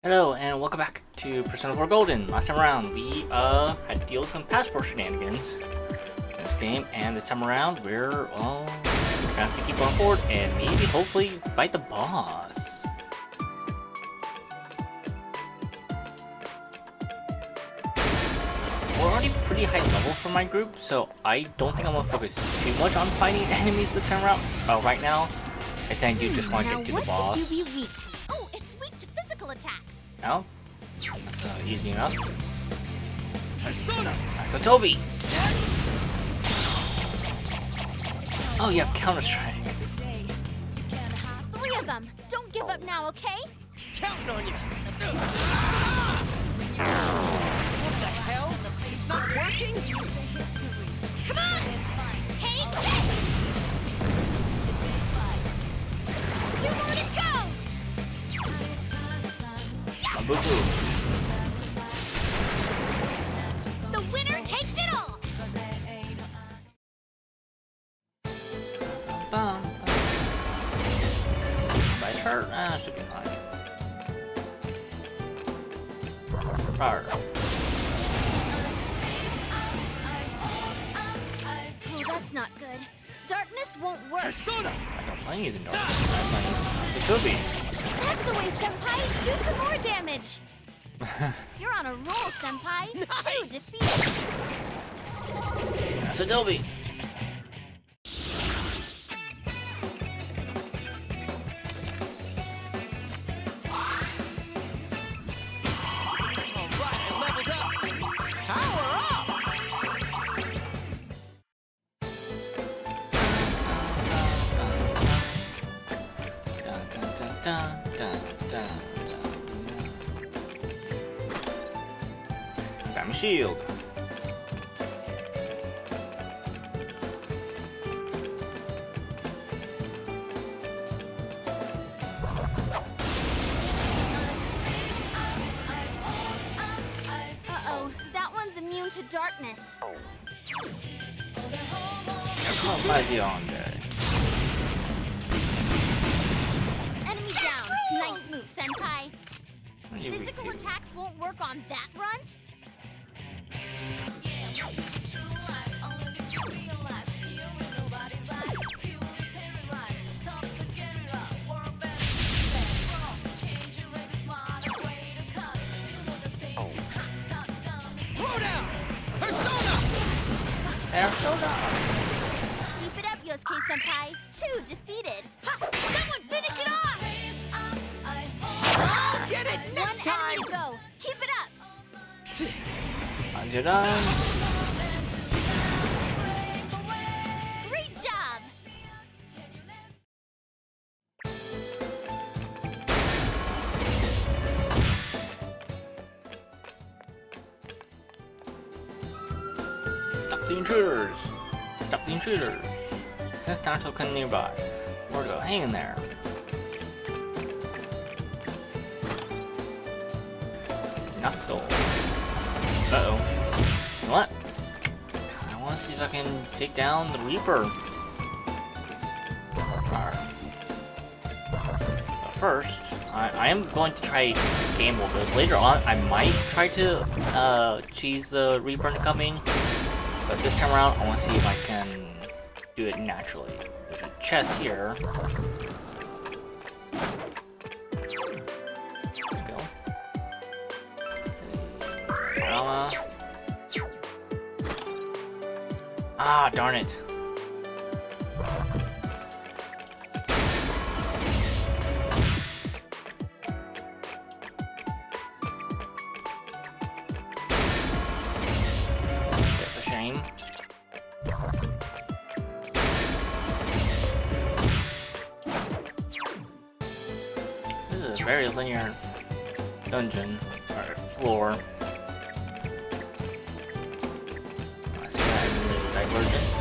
Hello and welcome back to Persona 4 Golden. Last time around we had to deal with some passport shenanigans in this game, and this time around we're gonna have to keep going forward and maybe hopefully fight the boss. We're already pretty high level for my group, so I don't think I'm gonna focus too much on fighting enemies this time around. Right now, I think I do just want to get to the boss. Could you be weak to? Oh, it's weak to physical attacks. No? That's easy enough. Persona! So Toby! Oh, you have Counter-Strike. 3 of them. Don't give up now, okay? Counting on you! What the hell? It's not working? Come on! Take this! 2 more to go! Boo-boo. The winner takes it all! By hurt? Should be fine. Rawr. Oh, that's not good. Darkness won't work. Persona! I don't plan using darkness. I'm playing Toby. That's the way, Senpai. Do some more damage. You're on a roll, Senpai. Nice. 2 defeated. That's Adobe. Alright, I leveled up! Power up! Got my shield. Uh-oh, that one's immune to darkness. Enemy down. Nice move, Senpai. Physical attacks won't work on that runt? Throw down! Persona! Keep it up, Yosuke Senpai. 2 defeated. Ha! Someone finish it off! I'll get it next One time! enemy to go. Keep it up. Great job. Stop the intruders! Stop the intruders! Since Naoto couldn't nearby, we're gonna go hang in there. Not so. Uh-oh. You know what? I want to see if I can take down the Reaper. But first, I am going to try gamble, because later on I might try to cheese the Reaper into coming. But this time around, I want to see if I can do it naturally. There's a chest here. Ah, darn it. That's a shame. This is a very linear dungeon, or floor. Divergence.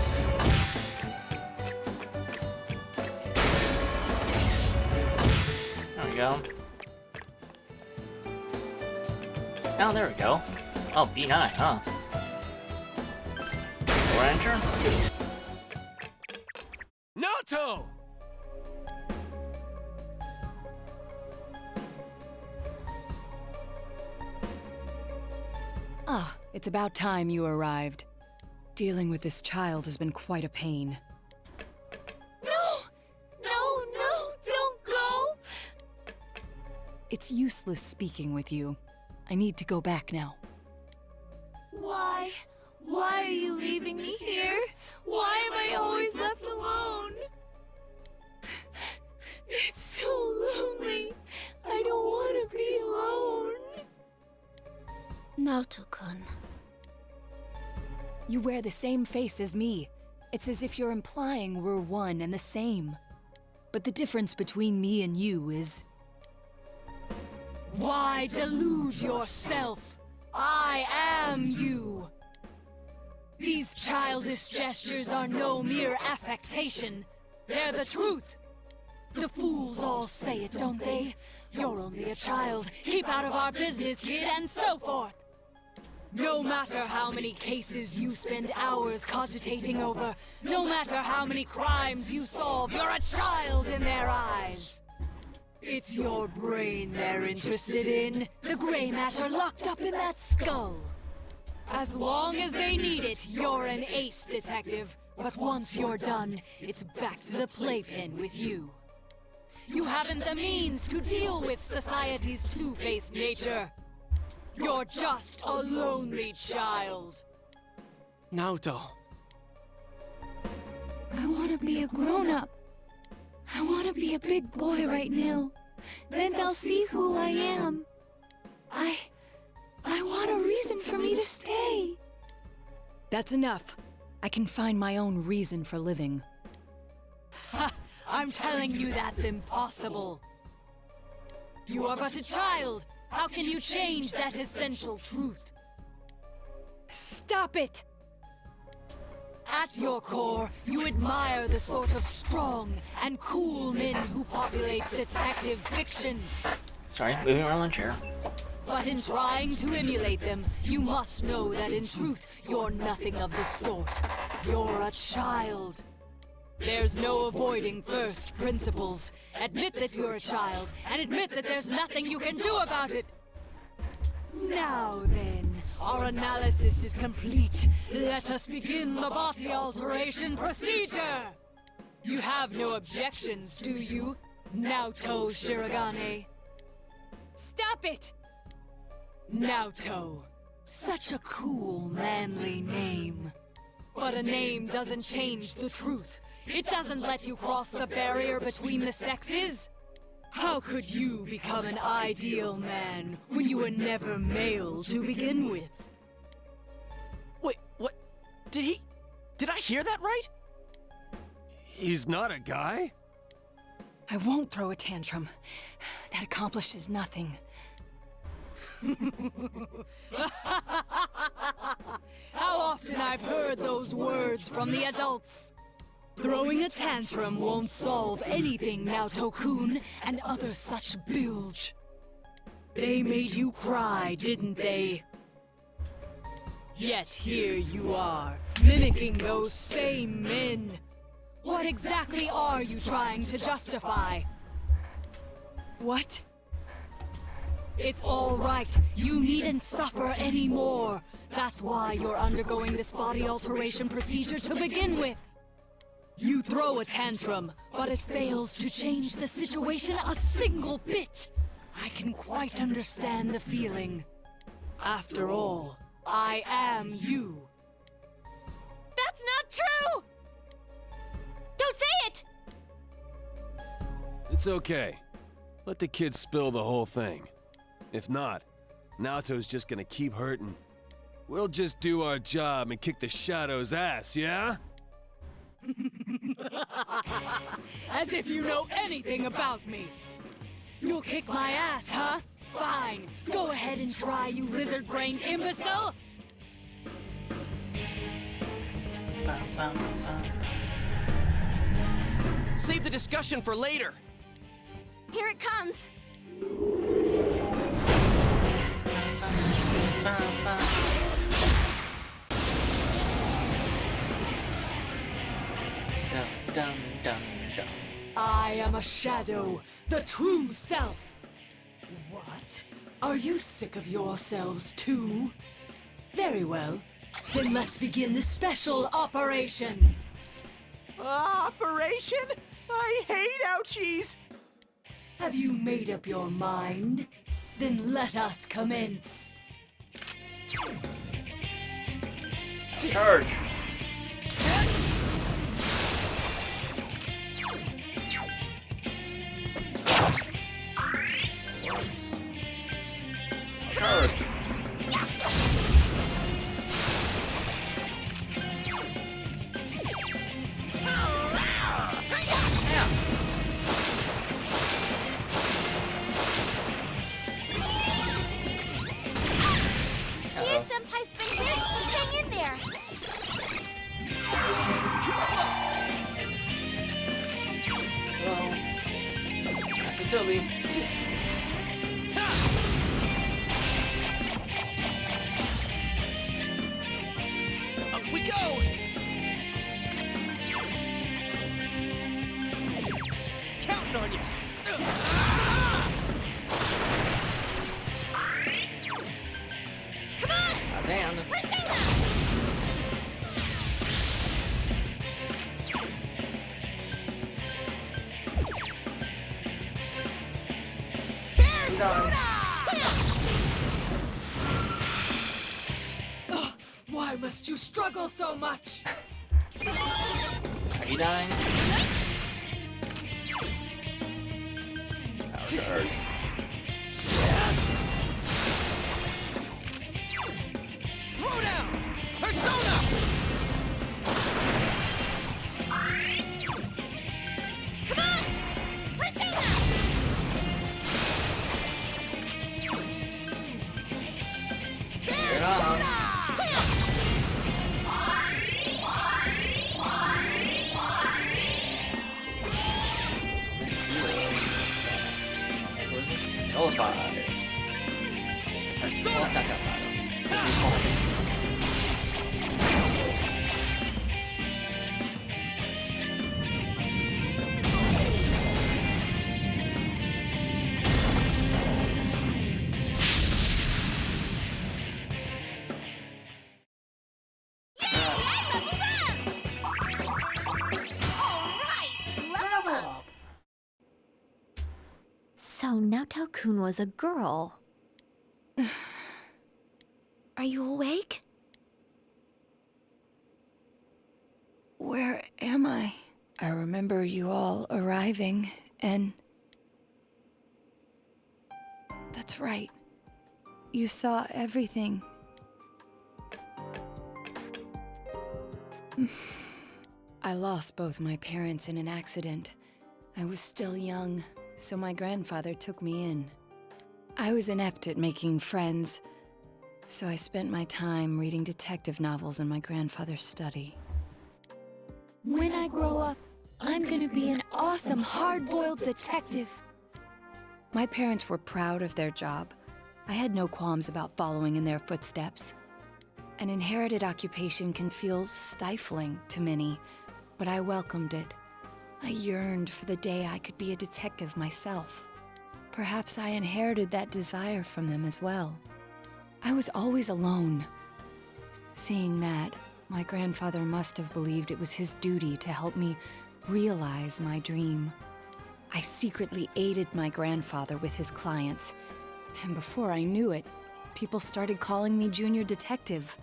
There we go. Oh, there we go. Oh, B9, huh? Door enter? Naoto! Ah, it's about time you arrived. Dealing with this child has been quite a pain. No! No, no, don't go! It's useless speaking with you. I need to go back now. Why? Why are you leaving me here? Why am I always left alone? It's so lonely. I don't want to be alone. Naoto-kun. You wear the same face as me. It's as if you're implying we're one and the same. But the difference between me and you is... Why delude yourself? I am you. These childish gestures are no mere affectation. They're the truth. The fools all say it, don't they? You're only a child. Keep out of our business, kid, and so forth. No matter how many cases you spend hours cogitating over, no matter how many crimes you solve, you're a child in their eyes. It's your brain they're interested in, the gray matter locked up in that skull. As long as they need it, you're an ace detective. But once you're done, it's back to the playpen with you. You haven't the means to deal with society's two-faced nature. You're just a lonely child. Naoto. I want to be a grown-up. I want to be a big boy right now. Then they'll see who I am. I want a reason for me to stay. That's enough. I can find my own reason for living. Ha! I'm telling you that's impossible. You are but a child. How can you change that essential truth? Stop it! At your core, you admire the sort of strong and cool men who populate detective fiction. Sorry, moving around on the chair. But in trying to emulate them, you must know that in truth, you're nothing of the sort. You're a child. There's no avoiding first principles. Admit that you're a child, and admit that there's nothing you can do about it. Now then, our analysis is complete. Let us begin the body alteration procedure. You have no objections, do you, Naoto Shirogane? Stop it! Naoto. Such a cool, manly name. But a name doesn't change the truth. It doesn't let you cross the barrier between the sexes. How could you become an ideal man when you were never male to begin with? Wait, what? Did I hear that right? He's not a guy? I won't throw a tantrum. That accomplishes nothing. How often I've heard those words from the adults. Throwing a tantrum won't solve anything, Naoto-kun, and other such bilge. They made you cry, didn't they? Yet here you are, mimicking those same men. What exactly are you trying to justify? What? It's all right. You needn't suffer anymore. That's why you're undergoing this body alteration procedure to begin with. You throw a tantrum, but it fails to change the situation a single bit. I can quite understand the feeling. After all, I am you. That's not true! Don't say it! It's okay. Let the kids spill the whole thing. If not, Naoto's just gonna keep hurting. We'll just do our job and kick the Shadow's ass, yeah? As if you know anything about me. You'll kick my ass, huh? Fine. Go ahead and try, you lizard-brained imbecile! Save the discussion for later. Here it comes! Dum, dum, dum, dum. I am a shadow, the true self. What? Are you sick of yourselves too? Very well. Then let's begin the special operation. Operation? I hate ouchies! Have you made up your mind? Then let us commence. Charge! Charge! Senpai's been here. Hang in there. So, that's a Toby. Up we go! Counting on you! Come on! That's hand. Why must you struggle so much? Are you dying? Power charge. Throw down! Persona! Come on! Persona! Persona! What is this? Nullify. Persona! Let's not that bottom. So Naoto-kun was a girl. Are you awake? Where am I? I remember you all arriving, and... That's right. You saw everything. I lost both my parents in an accident. I was still young, so my grandfather took me in. I was inept at making friends, so I spent my time reading detective novels in my grandfather's study. When I grow up, I'm gonna be an awesome hard-boiled detective. My parents were proud of their job. I had no qualms about following in their footsteps. An inherited occupation can feel stifling to many, but I welcomed it. I yearned for the day I could be a detective myself. Perhaps I inherited that desire from them as well. I was always alone. Seeing that, my grandfather must have believed it was his duty to help me realize my dream. I secretly aided my grandfather with his clients, and before I knew it, people started calling me Junior Detective.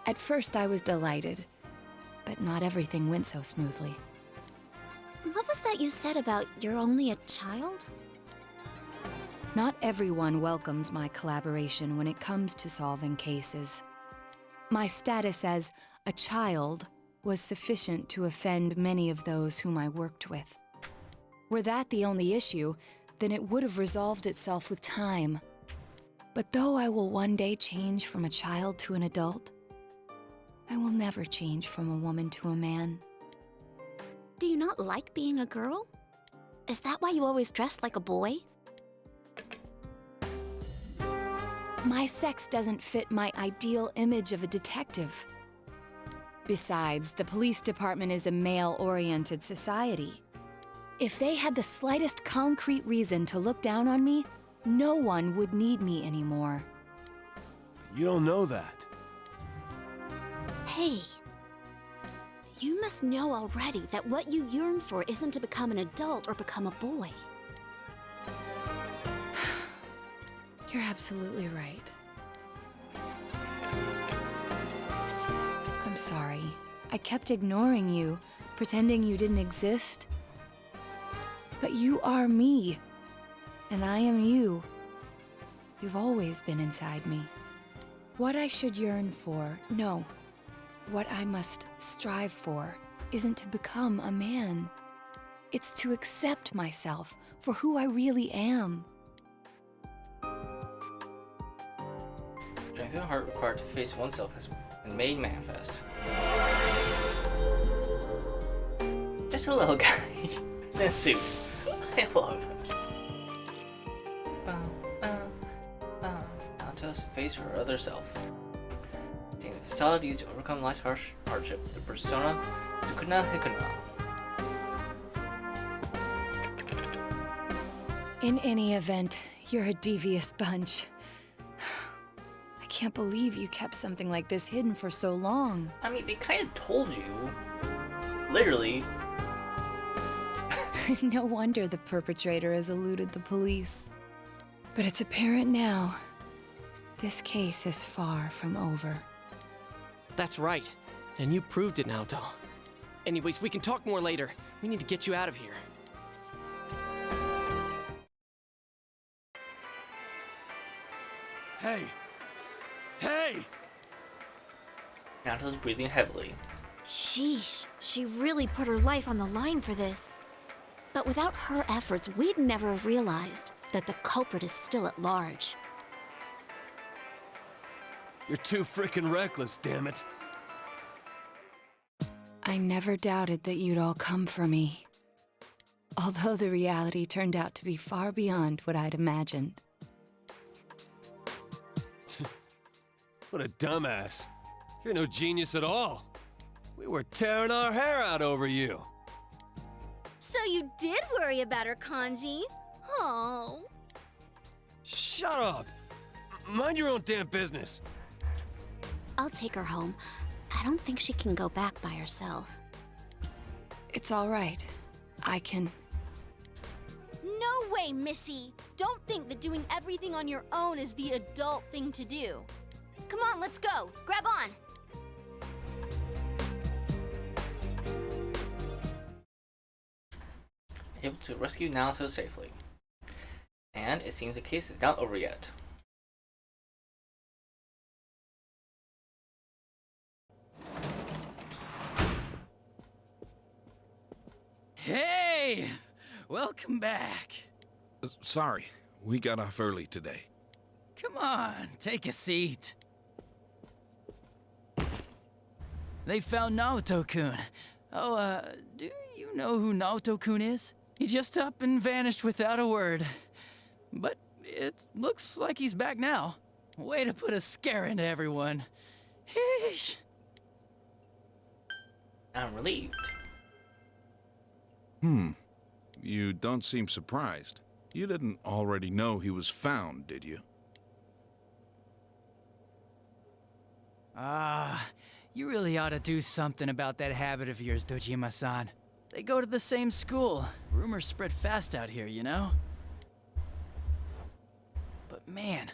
At first I was delighted, but not everything went so smoothly. What was that you said about you're only a child? Not everyone welcomes my collaboration when it comes to solving cases. My status as a child was sufficient to offend many of those whom I worked with. Were that the only issue, then it would have resolved itself with time. But though I will one day change from a child to an adult, I will never change from a woman to a man. Do you not like being a girl? Is that why you always dressed like a boy? My sex doesn't fit my ideal image of a detective. Besides, the police department is a male-oriented society. If they had the slightest concrete reason to look down on me, no one would need me anymore. You don't know that. Hey. You must know already that what you yearn for isn't to become an adult or become a boy. You're absolutely right. I'm sorry. I kept ignoring you, pretending you didn't exist. But you are me, and I am you. You've always been inside me. What I should yearn for, no. What I must strive for isn't to become a man. It's to accept myself for who I really am. Strength of the heart required to face oneself has been made manifest. Just a little guy in a suit. I love it. Naoto's face for her other self. Taking the facade used to overcome life's harsh hardship. The persona Sukuna Hikuna. In any event, you're a devious bunch. I can't believe you kept something like this hidden for so long. I mean, they kind of told you. Literally. No wonder the perpetrator has eluded the police. But it's apparent now. This case is far from over. That's right. And you proved it, Naoto. Anyways, we can talk more later. We need to get you out of here. Hey! Hey! Naoto's breathing heavily. Sheesh, she really put her life on the line for this. But without her efforts, we'd never have realized that the culprit is still at large. You're too frickin' reckless, damn it. I never doubted that you'd all come for me. Although the reality turned out to be far beyond what I'd imagined. What a dumbass. You're no genius at all. We were tearing our hair out over you. So you did worry about her, Kanji? Oh. Shut up! Mind your own damn business. I'll take her home. I don't think she can go back by herself. It's all right. I can... No way, Missy! Don't think that doing everything on your own is the adult thing to do. Come on, let's go. Grab on. Able to rescue Naoto safely. And it seems the case is not over yet. Hey! Welcome back. Sorry, we got off early today. Come on, take a seat. They found Naoto-kun. Oh, do you know who Naoto-kun is? He just up and vanished without a word. But it looks like he's back now. Way to put a scare into everyone. Heesh. I'm relieved. You don't seem surprised. You didn't already know he was found, did you? You really ought to do something about that habit of yours, Dojima-san. They go to the same school. Rumors spread fast out here, you know? But man,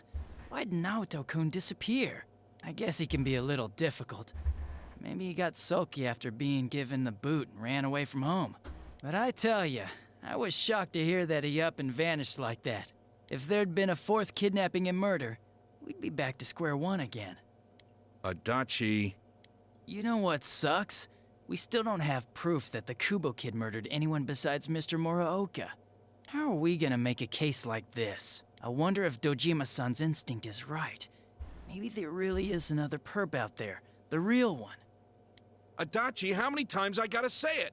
why'd Naoto-kun disappear? I guess he can be a little difficult. Maybe he got sulky after being given the boot and ran away from home. But I tell ya, I was shocked to hear that he up and vanished like that. If there'd been a fourth kidnapping and murder, we'd be back to square one again. Adachi. You know what sucks? We still don't have proof that the Kubo kid murdered anyone besides Mr. Muraoka. How are we gonna make a case like this? I wonder if Dojima-san's instinct is right. Maybe there really is another perp out there, the real one. Adachi, how many times I gotta say it?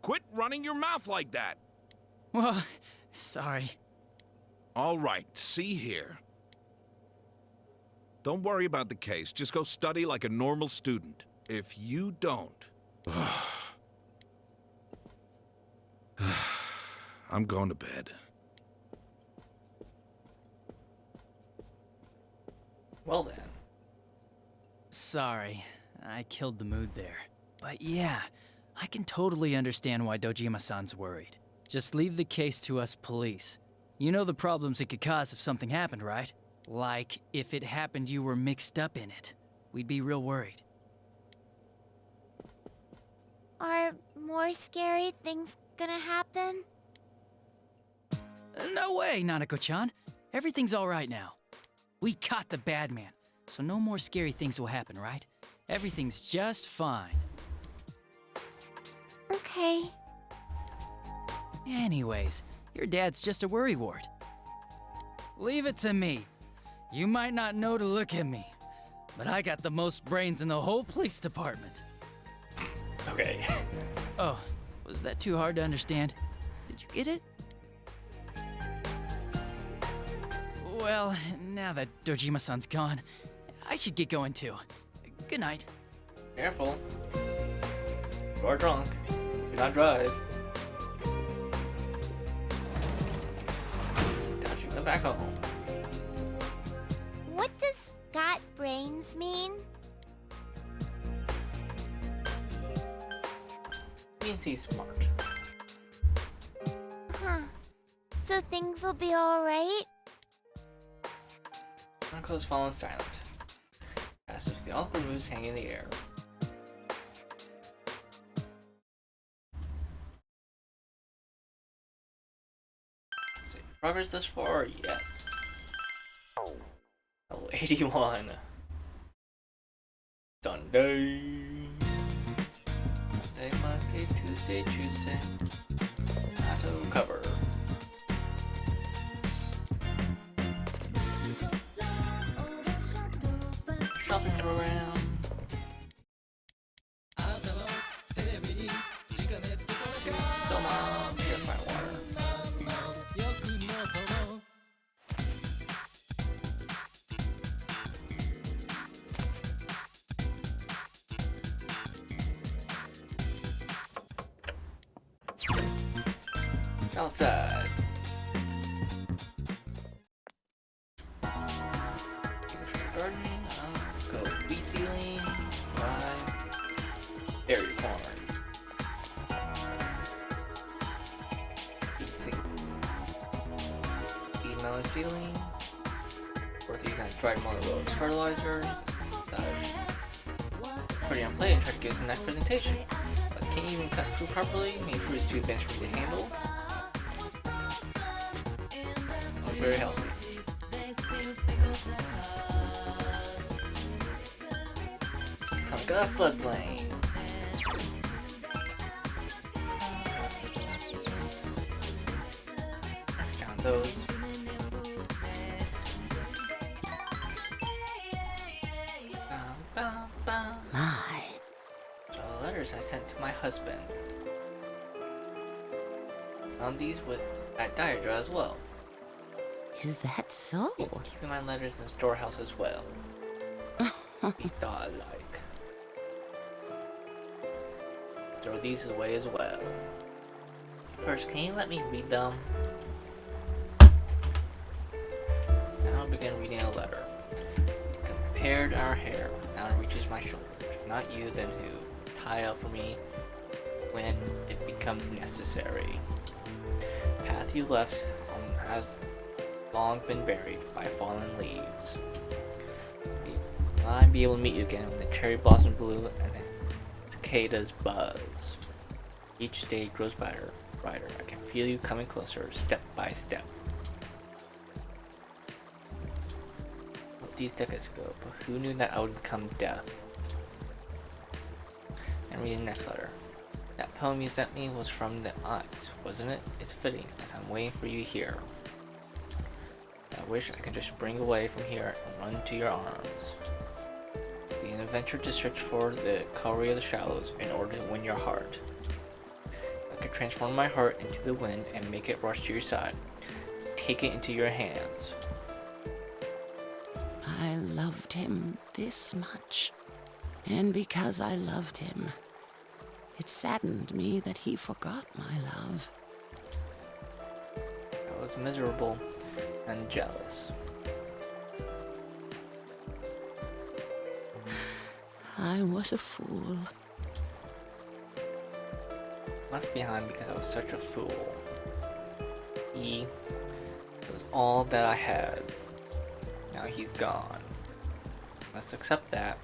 Quit running your mouth like that. Well, sorry. All right, see here. Don't worry about the case. Just go study like a normal student. If you don't... I'm going to bed. Well then. Sorry. I killed the mood there. But yeah, I can totally understand why Dojima-san's worried. Just leave the case to us police. You know the problems it could cause if something happened, right? Like, if it happened you were mixed up in it. We'd be real worried. Are more scary things gonna happen? No way, Nanako-chan. Everything's alright now. We caught the bad man, so no more scary things will happen, right? Everything's just fine. Okay. Anyways, your dad's just a worrywart. Leave it to me. You might not know to look at me, but I got the most brains in the whole police department. Okay. Oh, was that too hard to understand? Did you get it? Well, now that Dojima-san's gone, I should get going too. Good night. Careful. You are drunk. Do not drive. Don't you come back home. What does got brains mean? Means he's smart. Huh. So things will be alright? Naruto's fallen silent. As if the awkward moves hang in the air. So, progress thus far? Yes. Oh, 81. Sunday. Monday, Tuesday, Naoto cover. Shopping program. Soma, purified water. Outside. Gardening, go wheat sealing, rye, dairy farm. Feed melon sealing. Worth using that dried motor roads fertilizers. Pretty on play and try to give us a nice presentation. But can't even cut fruit properly. Maybe fruit is too advanced for me to handle. Very healthy. Sounds like a floodplain. Let's count those. My. So the letters I sent to my husband. Found these with at Diadra as well. Is that so? Keeping my letters in the storehouse as well. We thought like throw these away as well. First, can you let me read them? Now I'll begin reading a letter. Compared our hair, now it reaches my shoulder. If not you, then who? Tie up for me when it becomes necessary. Path you left has long been buried by fallen leaves. Will I be able to meet you again when the cherry blossom bloom and the cicadas buzz? Each day grows brighter. I can feel you coming closer, step by step. These decades ago, but who knew that I would become death? And read the next letter. That poem you sent me was from the eyes, wasn't it? It's fitting, as I'm waiting for you here. I wish I could just spring away from here and run to your arms. Be an adventure to search for the Kaori of the Shallows in order to win your heart. I could transform my heart into the wind and make it rush to your side. Take it into your hands. I loved him this much. And because I loved him, it saddened me that he forgot my love. I was miserable and jealous. I was a fool. Left behind because I was such a fool. He was all that I had. Now he's gone. Let's accept that.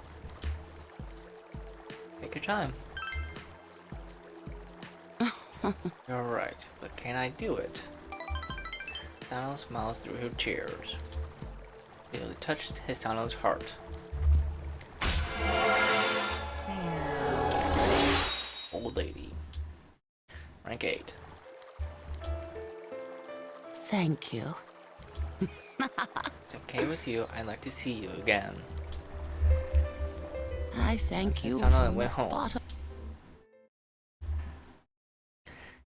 Take your time. You're right, but can I do it? Hisano smiles through her tears. It touched Hisano's heart. Old lady. Rank 8. Thank you. It's okay with you. I'd like to see you again. I thank you Hisano from went the home. bottom.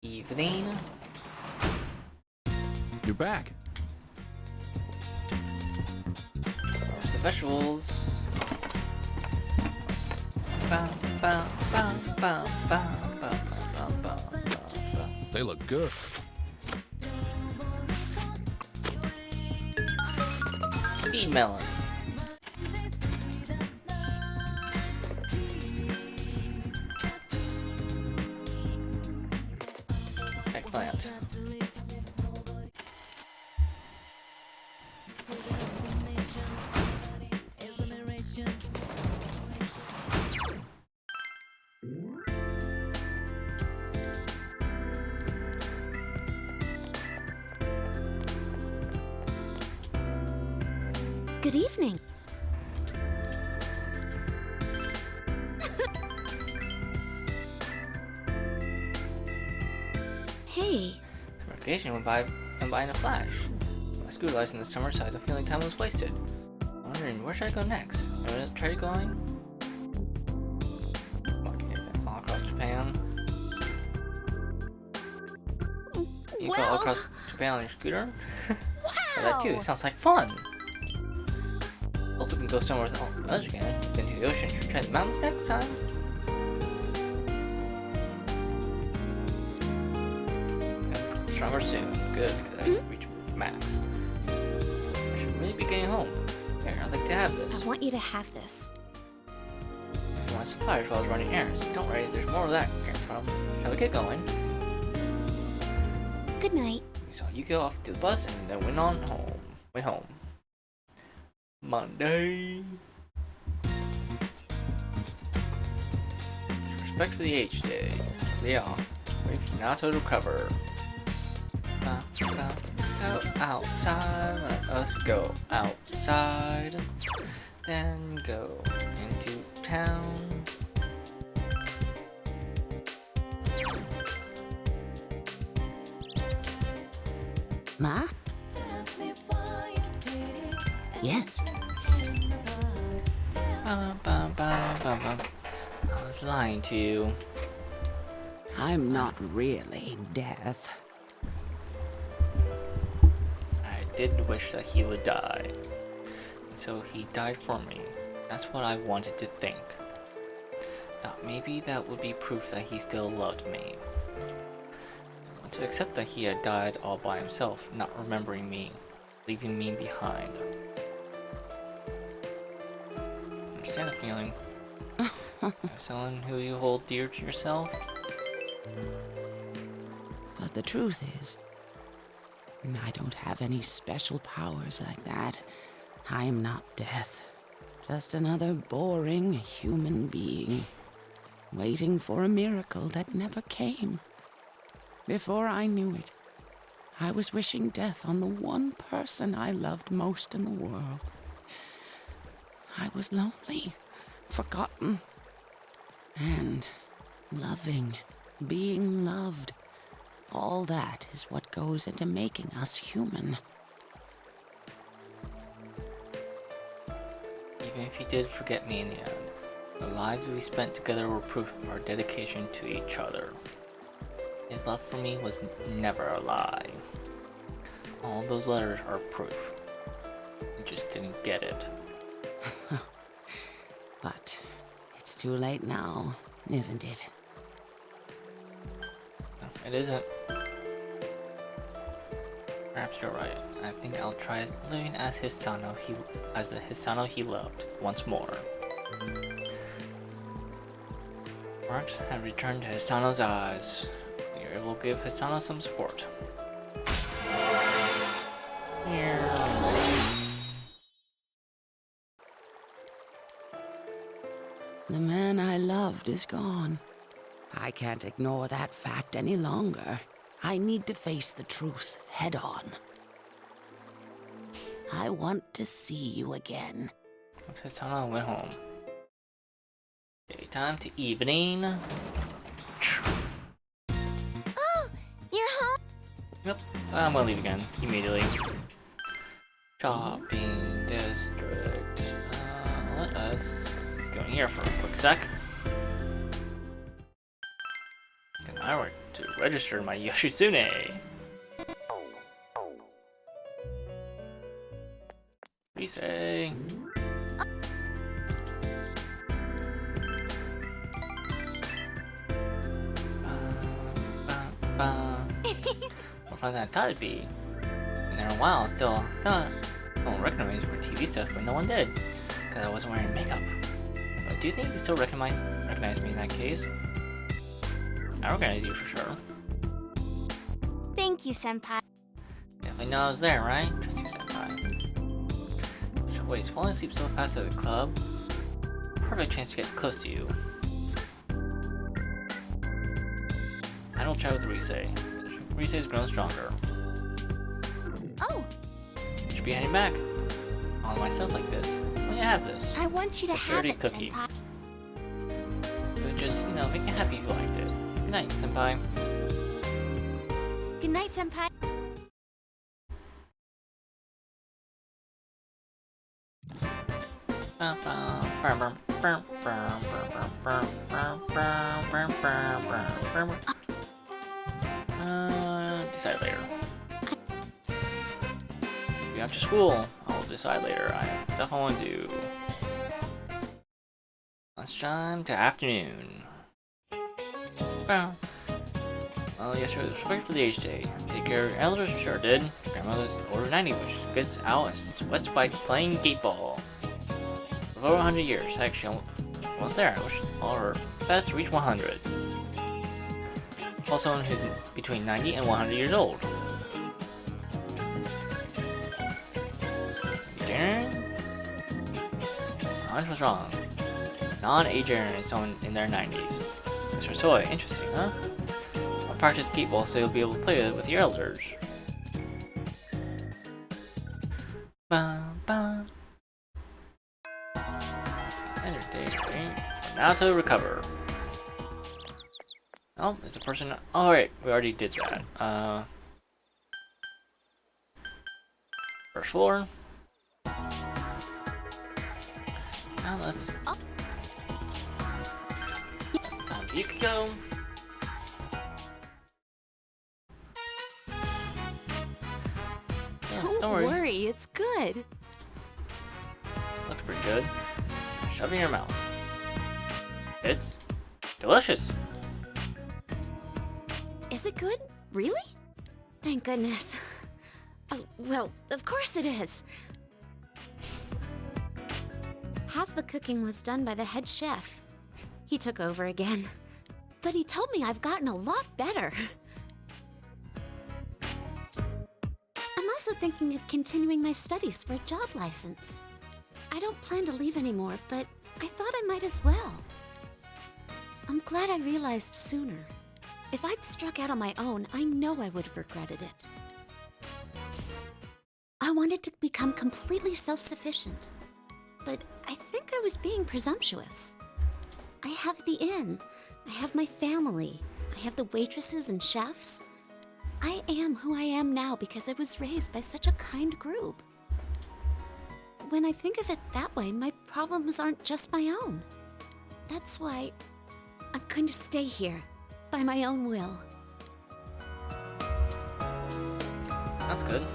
Evening. You're back. Where's the vegetables? Ba, ba, ba, ba, ba, ba, ba, ba, ba. They look good. Feed melon. Eggplant. Good evening. Hey, Vacation went by in a flash. My scooter lights in the summer, so I had a feeling time was wasted. I'm wondering, where should I go next? I'm gonna try going all across Japan. You go all across Japan on your scooter? Try that too. It sounds like fun. Hope we can go somewhere with all others again. Been to the ocean. Should we try the mountains next time? Stronger soon. Good, because I should reach max. I should really be getting home. Here, I'd like to have this. I want you to have this. If you want supplies while I was running errands. Don't worry, there's more of that from. Shall we get going? Good night. We saw you go off to the bus and then went home. Monday. Respect for the H day. Yeah. Wait for Naoto to recover. Go outside. Let us go outside. Then go into town. Ma? Yes. I was lying to you. I'm not really death. I did wish that he would die. And so he died for me. That's what I wanted to think. Thought maybe that would be proof that he still loved me. To accept that he had died all by himself, not remembering me, leaving me behind. Understand the feeling. Someone who you hold dear to yourself. But the truth is, I don't have any special powers like that. I am not death. Just another boring human being, waiting for a miracle that never came. Before I knew it, I was wishing death on the one person I loved most in the world. I was lonely, forgotten, and loving, being loved. All that is what goes into making us human. Even if he did forget me in the end, the lives we spent together were proof of our dedication to each other. His love for me was never a lie. All those letters are proof. You just didn't get it. But it's too late now, isn't it? It isn't. Perhaps you're right. I think I'll try living as the Hisano he loved once more. Marks had returned to Hisano's eyes. We were able to give Hisano some support. The man I loved is gone. I can't ignore that fact any longer. I need to face the truth head on. I want to see you again. Hisano went home. Daytime to evening. Oh, you're home? Yep, I'm gonna leave again immediately. Shopping district. Let us go in here for a quick sec. And I were to register my Yoshitsune. Risei. More fun than I thought it'd be. And there a while, still thought no one recognized me for TV stuff, but no one did, because I wasn't wearing makeup. But do you think you still recognize me in that case? I recognize you for sure. Thank you, Senpai. Definitely know I was there, right? Trust you, Senpai. Wait, he's falling asleep so fast at the club. Perfect chance to get close to you. I don't chat with Risei. Risei's grown stronger. Oh! Should be heading back. All myself like this. When you have this. I want you to have it, cookie. Senpai. It would just, make you happy if you liked it. Good night, Senpai. Good night, Senpai. Decide later. Maybe after school, I'll decide later. I have stuff I want to do. Lunchtime to afternoon. Well, yesterday was respect for the age day. Take care of your elders, sure did. Grandmother's over 90, which gets out and sweats by playing gate ball. For over 100 years, actually, almost there. I wish all her best to reach 100. Also, who's between 90 and 100 years old. Vegetarian? Hunch was wrong. Non-Adrian is someone in their 90s. Mr. Soy, interesting, huh? I'll practice gate ball so you'll be able to play with your elders. Bum, bum. And your day for Naoto to recover. Oh, is the person? Oh, right, we already did that. First floor. Now let's. Time to Yukiko. Don't worry, it's good. Looks pretty good. Shove it in your mouth. It's delicious. Is it good? Really? Thank goodness. Oh, well, of course it is. Half the cooking was done by the head chef. He took over again. But he told me I've gotten a lot better. I'm also thinking of continuing my studies for a job license. I don't plan to leave anymore, but I thought I might as well. I'm glad I realized sooner. If I'd struck out on my own, I know I would have regretted it. I wanted to become completely self-sufficient, but I think I was being presumptuous. I have the inn, I have my family, I have the waitresses and chefs. I am who I am now because I was raised by such a kind group. When I think of it that way, my problems aren't just my own. That's why I'm going to stay here. By my own will. That's good.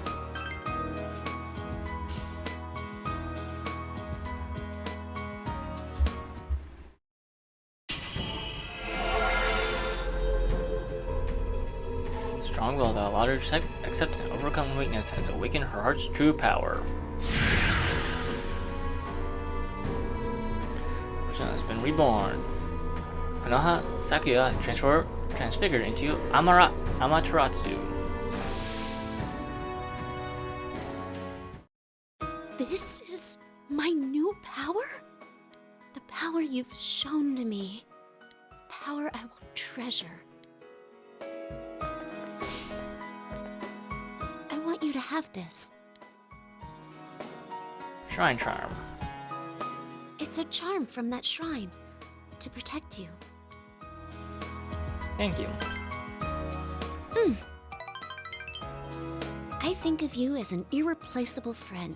Strong will that allowed her to accept and overcome weakness has awakened her heart's true power. Which has been reborn. Konoha Sakuya is transfigured into Amaterasu. This is my new power? The power you've shown to me. Power I will treasure. I want you to have this. Shrine Charm. It's a charm from that shrine to protect you. Thank you. I think of you as an irreplaceable friend.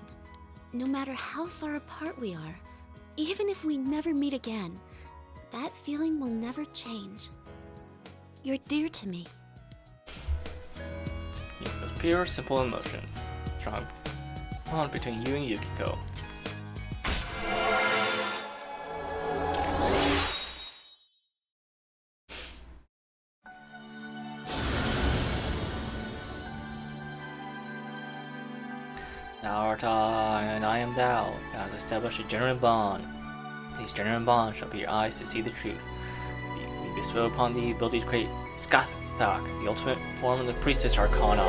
No matter how far apart we are, even if we never meet again, that feeling will never change. You're dear to me. It was pure, simple emotion. Strong bond between you and Yukiko. Naoto and I am thou. Thou hast established a genuine bond. These genuine bonds shall be your eyes to see the truth. We bestow upon thee the ability to create Skathak, the ultimate form of the Priestess Arcana.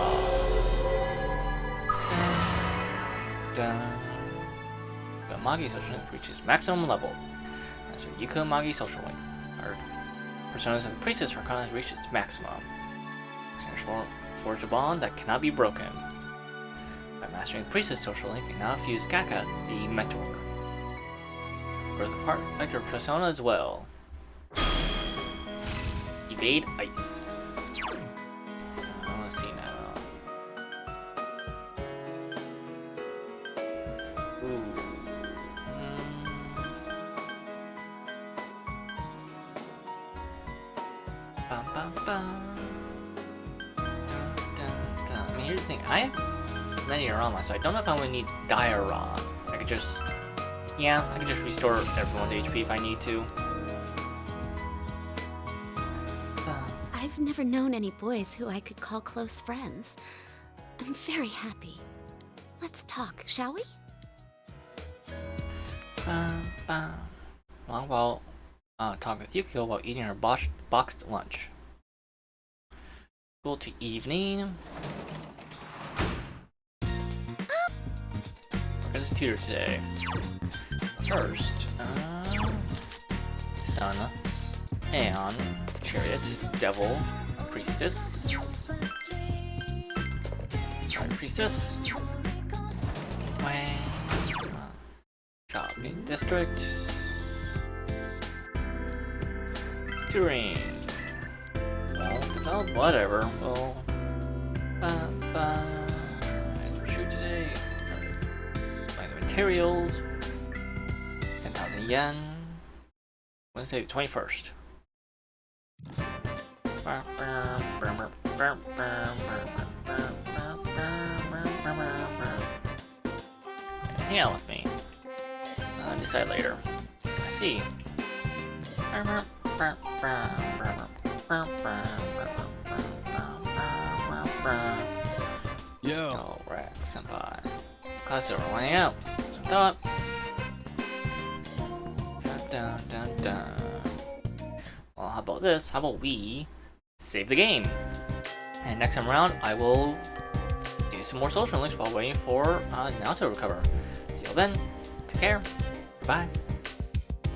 The Magi social link reaches maximum level. As for Yuko Magi social link, our personas of the Priestess Arcana has reached its maximum. Forge a bond that cannot be broken. By mastering the Priestess social link, you now fuse Gakath, the Mentor. Growth of Heart affect your persona as well. Evade Ice. Let's see now. Ooh. Bum, bum, bum. Dun, dun, dun. I mean, here's the thing. I have many Arama, so I don't know if I would need Diaron. I could just... Yeah, I could just restore everyone to HP if I need to. I've never known any boys who I could call close friends. I'm very happy. Let's talk, shall we? Well, talk with Yukiko while eating her boxed lunch. Go to evening. Look at this tutor today. First, Sun, Aeon, Chariot, Devil, Priestess, Priestess, Wang, Shopping District, Turing. Well, whatever. Well, shoot today. Buying the materials. 10,000 yen. Wednesday the 21st. Hang out with me. Decide later. I see. Yo. Oh, right, senpai. Class over, running out. Some thought. Dun, dun, dun. Well, how about this? How about we save the game? And next time around, I will do some more social links while waiting for Naoto to recover. See you then. Take care. Bye.